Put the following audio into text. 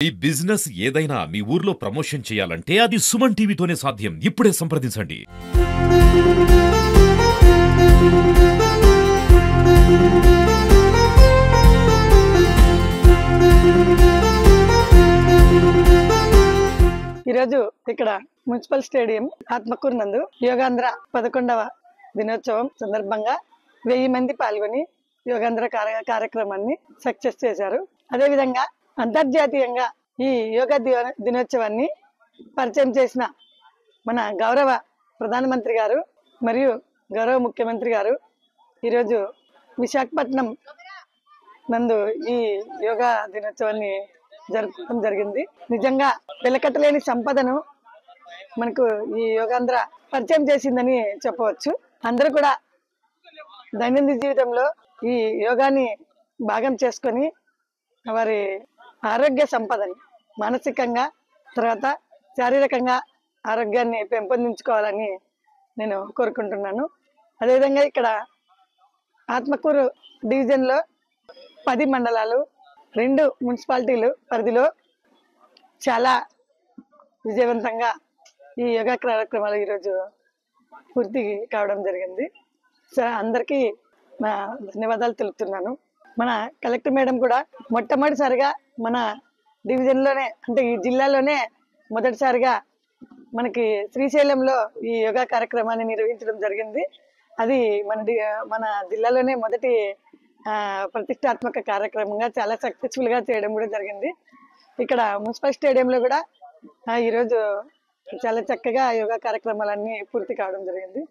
ఈ బిజినెస్ ఏదైనా మీ ఊర్లో ప్రమోషన్ చేయాలంటే అది సుమన్ టీవీతోనే సాధ్యం. ఇప్పుడే సంప్రదించండి. ఈరోజు ఇక్కడ మున్సిపల్ స్టేడియం ఆత్మకూరు నందు యోగాంధ్ర 11వ దినోత్సవం సందర్భంగా 1000 మంది పాల్గొని యోగాంధ్ర కార్యక్రమాన్ని సక్సెస్ చేశారు. అదేవిధంగా అంతర్జాతీయంగా ఈ యోగా దినోత్సవాన్ని పరిచయం చేసిన మన గౌరవ ప్రధానమంత్రి గారు మరియు గౌరవ ముఖ్యమంత్రి గారు ఈరోజు విశాఖపట్నం నందు ఈ యోగా దినోత్సవాన్ని జరుపుకోవడం జరిగింది. నిజంగా వెలకట్టలేని సంపదను మనకు ఈ యోగాంధ్ర పరిచయం చేసిందని చెప్పవచ్చు. అందరూ కూడా దైనందిన జీవితంలో ఈ యోగాని భాగం చేసుకొని వారి ఆరోగ్య సంపదని మానసికంగా తర్వాత శారీరకంగా ఆరోగ్యాన్ని పెంపొందించుకోవాలని నేను కోరుకుంటున్నాను. అదేవిధంగా ఇక్కడ ఆత్మకూరు డివిజన్లో 10 మండలాలు 2 మున్సిపాలిటీలు పరిధిలో చాలా విజయవంతంగా ఈ యోగా కార్యక్రమాలు ఈరోజు పూర్తి కావడం జరిగింది. అందరికీ నా ధన్యవాదాలు తెలుపుతున్నాను. మన కలెక్టర్ మేడం కూడా మొట్టమొదటిసారిగా మన డివిజన్లోనే అంటే ఈ జిల్లాలోనే మొదటిసారిగా మనకి శ్రీశైలంలో ఈ యోగా కార్యక్రమాన్ని నిర్వహించడం జరిగింది. అది మన జిల్లాలోనే మొదటి ప్రతిష్టాత్మక కార్యక్రమంగా చాలా సక్సెస్ఫుల్గా చేయడం కూడా జరిగింది. ఇక్కడ మున్సిపల్ స్టేడియంలో కూడా ఈరోజు చాలా చక్కగా యోగా కార్యక్రమాలన్నీ పూర్తి కావడం జరిగింది.